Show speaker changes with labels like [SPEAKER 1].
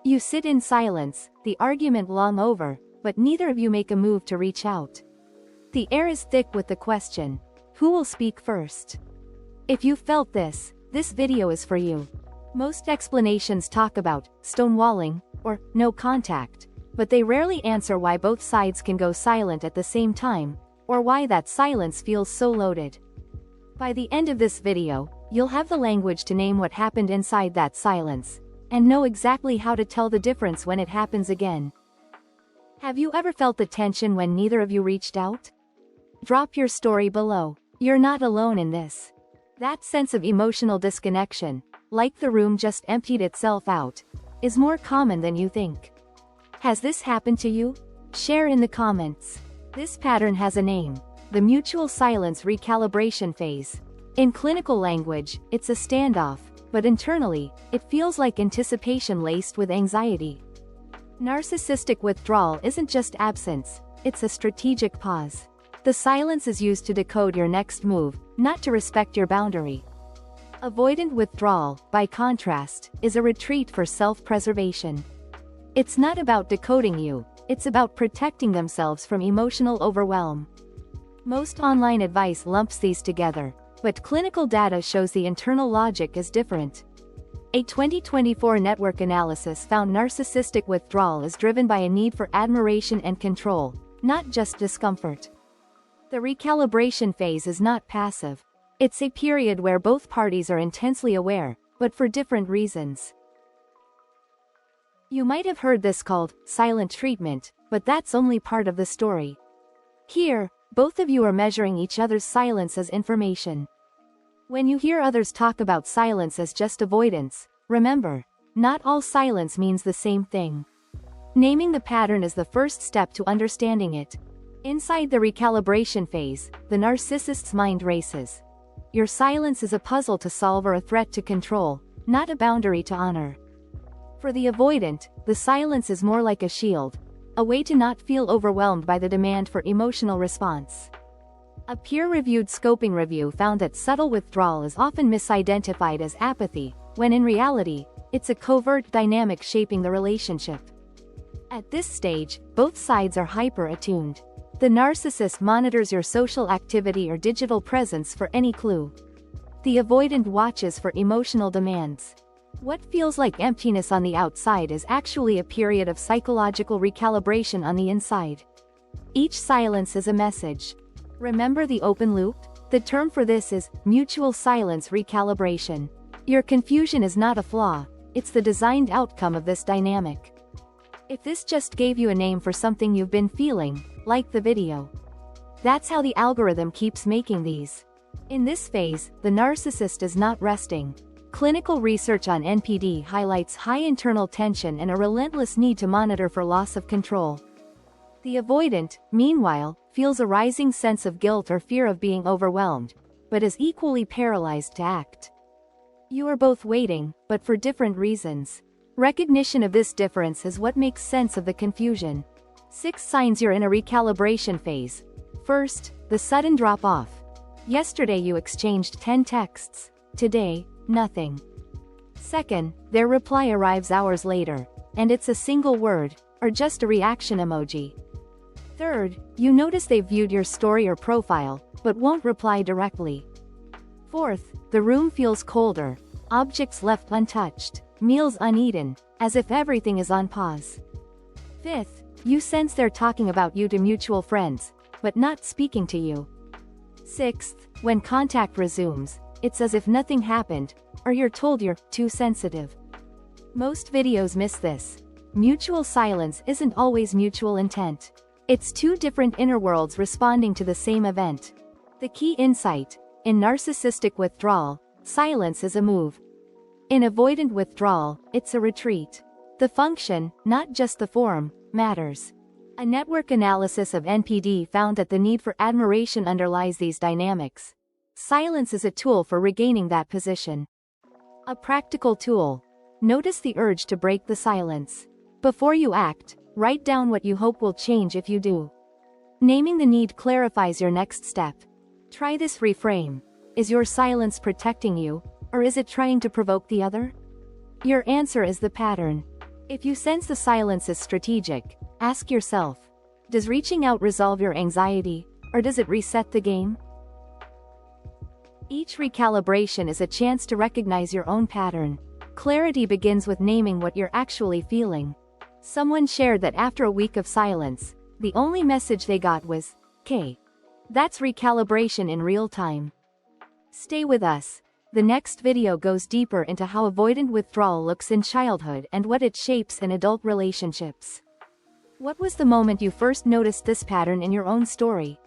[SPEAKER 1] You sit in silence, the argument long over, but neither of you make a move to reach out. The air is thick with the question, who will speak first? If you felt this video is for you. Most explanations talk about stonewalling or no contact, but they rarely answer why both sides can go silent at the same time, or why that silence feels so loaded. By the end of this video, you'll have the language to name what happened inside that silence, and know exactly how to tell the difference when it happens again. Have you ever felt the tension when neither of you reached out? Drop your story below. You're not alone in this. That sense of emotional disconnection, like the room just emptied itself out, is more common than you think. Has this happened to you? Share in the comments. This pattern has a name: the mutual silence recalibration phase. In clinical language, it's a standoff, but internally, it feels like anticipation laced with anxiety. Narcissistic withdrawal isn't just absence, it's a strategic pause. The silence is used to decode your next move, not to respect your boundary. Avoidant withdrawal, by contrast, is a retreat for self-preservation. It's not about decoding you, it's about protecting themselves from emotional overwhelm. Most online advice lumps these together, but clinical data shows the internal logic is different. A 2024 network analysis found narcissistic withdrawal is driven by a need for admiration and control, not just discomfort. The recalibration phase is not passive. It's a period where both parties are intensely aware, but for different reasons. You might have heard this called silent treatment, but that's only part of the story. Here, both of you are measuring each other's silence as information. When you hear others talk about silence as just avoidance, remember, not all silence means the same thing. Naming the pattern is the first step to understanding it. Inside the recalibration phase, the narcissist's mind races. Your silence is a puzzle to solve or a threat to control, not a boundary to honor. For the avoidant, the silence is more like a shield, a way to not feel overwhelmed by the demand for emotional response. A peer-reviewed scoping review found that subtle withdrawal is often misidentified as apathy, when in reality, it's a covert dynamic shaping the relationship. At this stage, both sides are hyper-attuned. The narcissist monitors your social activity or digital presence for any clue. The avoidant watches for emotional demands. What feels like emptiness on the outside is actually a period of psychological recalibration on the inside. Each silence is a message. Remember the open loop? The term for this is mutual silence recalibration. Your confusion is not a flaw, it's the designed outcome of this dynamic. If this just gave you a name for something you've been feeling, like the video. That's how the algorithm keeps making these. In this phase, the narcissist is not resting. Clinical research on NPD highlights high internal tension and a relentless need to monitor for loss of control. The avoidant, meanwhile, feels a rising sense of guilt or fear of being overwhelmed, but is equally paralyzed to act. You are both waiting, but for different reasons. Recognition of this difference is what makes sense of the confusion. 6 signs you're in a recalibration phase. First, the sudden drop-off. Yesterday you exchanged 10 texts. Today, nothing. Second, their reply arrives hours later, and it's a single word, or just a reaction emoji. Third, you notice they've viewed your story or profile, but won't reply directly. Fourth, the room feels colder, objects left untouched, meals uneaten, as if everything is on pause. Fifth, you sense they're talking about you to mutual friends, but not speaking to you. Sixth, when contact resumes, it's as if nothing happened, or you're told you're too sensitive. Most videos miss this. Mutual silence isn't always mutual intent. It's two different inner worlds responding to the same event. The key insight: in narcissistic withdrawal, silence is a move. In avoidant withdrawal, it's a retreat. The function, not just the form, matters. A network analysis of NPD found that the need for admiration underlies these dynamics. Silence is a tool for regaining that position. A practical tool. Notice the urge to break the silence. Before you act, write down what you hope will change if you do. Naming the need clarifies your next step. Try this reframe. Is your silence protecting you, or is it trying to provoke the other? Your answer is the pattern. If you sense the silence is strategic, ask yourself, does reaching out resolve your anxiety, or does it reset the game? Each recalibration is a chance to recognize your own pattern. Clarity begins with naming what you're actually feeling. Someone shared that after a week of silence, the only message they got was, "K." That's recalibration in real time. Stay with us. The next video goes deeper into how avoidant withdrawal looks in childhood and what it shapes in adult relationships. What was the moment you first noticed this pattern in your own story?